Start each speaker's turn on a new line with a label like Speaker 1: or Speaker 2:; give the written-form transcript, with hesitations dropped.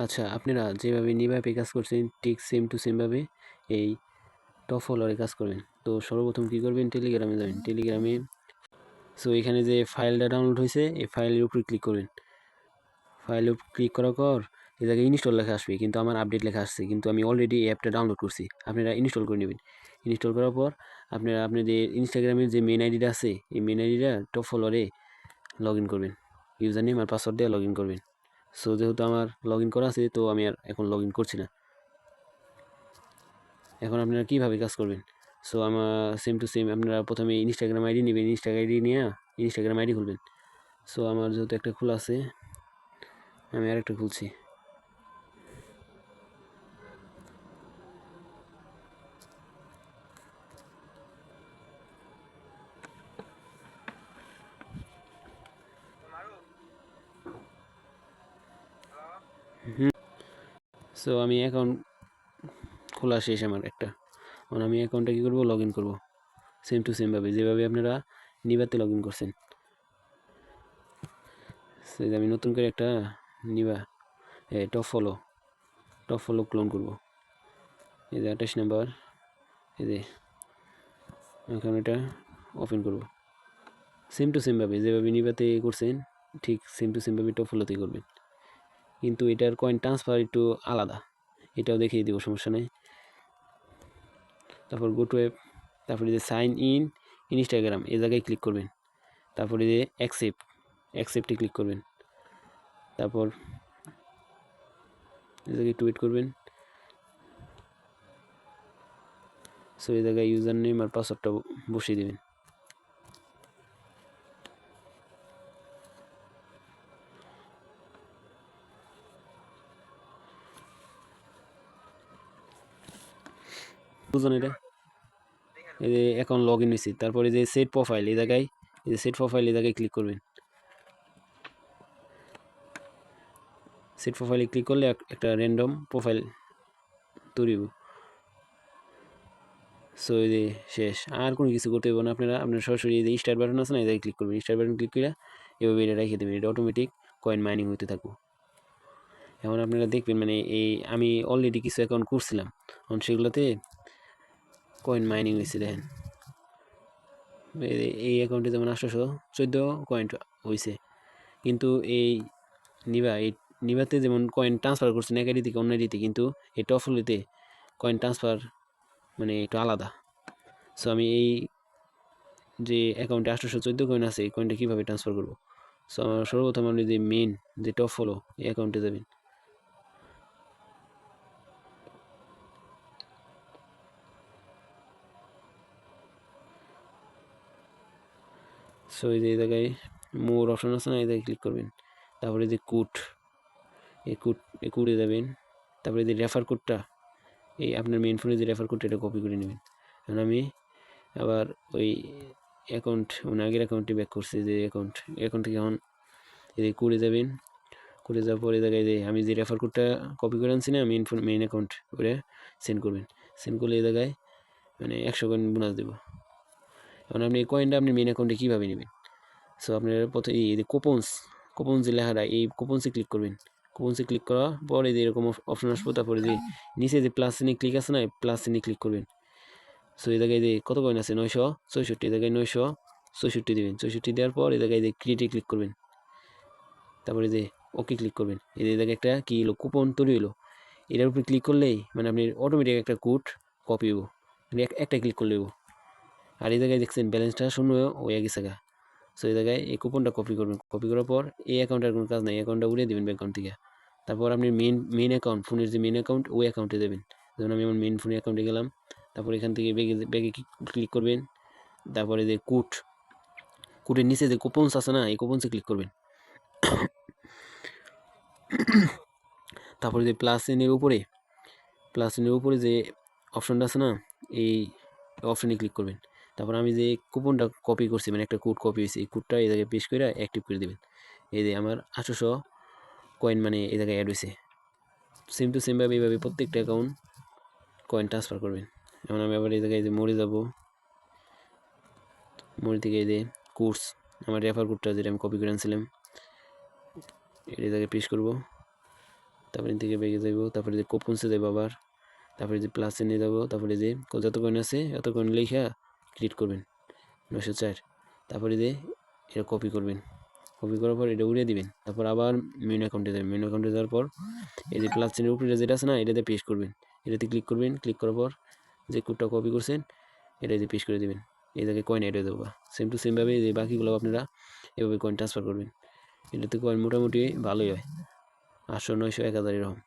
Speaker 1: আচ্ছা, আপনারা যেভাবে নিভাবে কাজ করছেন ঠিক সেম টু সেম ভাবে এই টপ ফলোয়ারে কাজ করবেন। তো সর্বপ্রথম কি করবেন, টেলিগ্রামে যাবেন। টেলিগ্রামে এখানে যে ফাইলটা ডাউনলোড হয়েছে এই ফাইলের উপরে ক্লিক করবেন। ফাইলের উপর ক্লিক করার পর এই জায়গায় ইনস্টল লেখা আসবে, কিন্তু আমার আপডেট লেখা আসছে, কিন্তু আমি অলরেডি এই অ্যাপটা ডাউনলোড করছি। আপনারা ইনস্টল করে নেবেন। ইনস্টল করার পর আপনারা আপনাদের ইনস্টাগ্রামের যে মেন আইডিটা আছে এই মেন আইডিটা টপ ফলোয়ারে লগ ইন করবেন। ইউজার নেম আর পাসওয়ার্ড দিয়ে লগ ইন করবেন। সো যেহেতু আমার লগ ইন করা আছে তো আমি আর এখন লগ ইন করছি না। এখন আপনারা কীভাবে কাজ করবেন, সো আমার সেম টু সেম আপনারা প্রথমে ইনস্টাগ্রাম আইডি নেবেন। ইনস্টাগ্রাম আইডি খুলবেন। সো আমার যেহেতু একটা খোলা আছে আমি আরেকটা খুলছি। সো আমি অ্যাকাউন্ট খোলা শেষ আমার একটা। এখন আমি অ্যাকাউন্টটা কী করবো, লগ ইন করবো সেম টু সেমভাবে যেভাবে আপনারা নিবাতে লগ ইন করছেন। সে আমি নতুন করে একটা নিবা টপ ফলো ক্লোন করবো। এই যে 28 নাম্বার, এই যে এখন এটা ওপেন করবো। সেম টু সেমভাবে যেভাবে নিবাতে করছেন ঠিক সেম টু সেমভাবে টপ ফলোতে করবেন, কিন্তু এটার কয়েন ট্রান্সফার একটু আলাদা, এটাও দেখিয়ে দিব, সমস্যা নেই। তারপর গো টু অ্যাপ, তারপরে যে সাইন ইন ইনস্টাগ্রাম এই জায়গায় ক্লিক করবেন। তারপরে যে অ্যাকসেপ্টে ক্লিক করবেন। তারপর এই জায়গায় একটু ওয়েট করবেন। সো এই জায়গায় ইউজার নেম আর পাসওয়ার্ডটা বসিয়ে দেবেন। বুঝলেন এটা? এই যে অ্যাকাউন্ট লগ ইন হয়েছি। তারপরে যে সেট প্রোফাইল এই জায়গায় ক্লিক করবেন। সেট প্রোফাইলে ক্লিক করলে একটা র্যান্ডম প্রোফাইল তৈরি হবে। সো এই যে শেষ, আর কোনো কিছু করতে হবে না। আপনার সরাসরি এই যে স্টার বাটন আছে না, এই জায়গায় ক্লিক করবেন। স্টার বাটন ক্লিক করে এভাবে এটা রেখে দেবেন। এটা অটোমেটিক কয়েন মাইনিং হতে থাকবো। এখন আপনারা দেখবেন মানে এই আমি অলরেডি কিছু অ্যাকাউন্ট করছিলাম, এখন সেগুলোতে কয়েন মাইনিং হয়েছে। দেখেন এই অ্যাকাউন্টে যেমন 814 কয়েন হয়েছে, কিন্তু এই নিভাতে যেমন কয়েন ট্রান্সফার করছেন এক আইডি থেকে অন্য আইডিতে, কিন্তু এই টপফলোতে কয়েন ট্রান্সফার মানে একটু আলাদা। সো আমি এই যে অ্যাকাউন্টে 814 কয়েন আছে এই কয়েনটা কীভাবে ট্রান্সফার করবো, সো আমার সর্বপ্রথম আপনি যে মেন যে টপ ফলো এই অ্যাকাউন্টে যাবেন। সো এই যে এই জায়গায় মোর অপশন আছে না, এই জায়গায় ক্লিক করবেন। তারপরে যে এই কোডে যাবেন। তারপরে যে রেফার কোডটা এই আপনার মেন ফোনে যে রেফার কোডটা এটা কপি করে নেবেন। এখন আমি আবার ওই অ্যাকাউন্ট মানে আগের অ্যাকাউন্টে ব্যাক করছি, যে অ্যাকাউন্ট থেকে এখন এই যে কোডে যাবেন। কোডে যাওয়ার পরে জায়গায় যে আমি যে রেফার কোডটা কপি করে আনছি না মেন অ্যাকাউন্ট করে সেন্ড করবেন। সেন্ড করলে এই জায়গায় মানে 100 কয়েন বোনাস দেবো। এখন আপনি এই কয়েনটা আপনি মেন অ্যাকাউন্টে কীভাবে নেবেন, সো আপনার প্রথমে এই যে কুপনস যে লেখাটা এই কুপনসে ক্লিক করবেন। কুপনসে ক্লিক করার পরে যে এরকম অপশন আসবো, তারপরে যে নিচে যে প্লাস চিহ্নে ক্লিক আছে না, প্লাস চিহ্নে ক্লিক করবেন। সো এই জায়গায় যে কত কয়েন আছে 964, এই জায়গায় 964 দেবেন। 64 দেওয়ার পর এই জায়গায় যে ক্রিয়েটে ক্লিক করবেন। তারপরে যে ওকে ক্লিক করবেন। এই জায়গায় একটা কি হলো কুপন তৈরি হলো, এটার উপরে ক্লিক করলেই মানে আপনি অটোমেটিক একটা কোড কপি হবো, মানে একটা ক্লিক করলে হবো। আর এই জায়গায় দেখছেন ব্যালেন্সটা শূন্য হয়ে গেছে গা। সো এই জায়গায় এই কুপনটা কপি করবেন। কপি করার পর এই অ্যাকাউন্টের কোনো কাজ নেই, অ্যাকাউন্টটা উড়িয়ে দেবেন ব্যাঙ্ক অ্যাকাউন্ট থেকে। তারপর আপনি মেন অ্যাকাউন্ট ফোনের যে মেন অ্যাকাউন্ট ওই অ্যাকাউন্টে দেবেন। যেমন আমি আমার মেন ফোনের অ্যাকাউন্টে গেলাম। তারপর এখান থেকে ব্যাগে ক্লিক করবেন। তারপরে যে কোডের নিচে যে কুপনস আছে না এই কুপনসে ক্লিক করবেন। তারপরে যে প্লাস চিহ্নের উপরে যে অপশনটা আছে না এই অপশনে ক্লিক করবেন। তারপর আমি যে কুপনটা কপি করছি মানে একটা কোড কপি হয়েছে, এই কোডটা এই জায়গায় পেস্ট করে অ্যাক্টিভ করে দেবেন। এই যে আমার 800 কয়েন মানে এই জায়গায় অ্যাড হয়েছে। সেম টু সেমভাবে এইভাবে প্রত্যেকটা অ্যাকাউন্ট কয়েন ট্রান্সফার করবেন। এখন আমি আবার এই জায়গায় যে মোড়ে যাব, মোড় থেকে এই যে কোর্স আমার রেফার কোডটা যেটা আমি কপি করে আনছিলাম এই জায়গায় পেস্ট করবো। তারপরে এখান থেকে বেগে যাইব, তারপরে যে কোপনসে যাইব আবার, তারপরে যে প্লাসে নিয়ে যাবো, তারপরে যে যত কয়েন আছে অত কয়েন লেখা ক্লিক করবেন 904, তারপরে যে এটা কপি করবেন, কপি করার পর এটা উড়িয়ে দিবেন, তারপর আবার মেন অ্যাকাউন্টে যাবেন, মেন অ্যাকাউন্টে যাওয়ার পর এই যে প্লাস চিহ্নের উপরে যেটা আছে না এটাতে পেস্ট করবেন, এটাতে ক্লিক করবেন, ক্লিক করার পর যে কোডটা কপি করছেন এটা যে পেস্ট করে দেবেন, এই জায়গায় কয়েন অ্যাড হয়ে দেবো। সেম টু সেমভাবে যে বাকিগুলো আপনারা এভাবে কয়েন ট্রান্সফার করবেন। এটাতে কয়েন মোটামুটি ভালোই হয়, 800, 900, 1000 এরকম।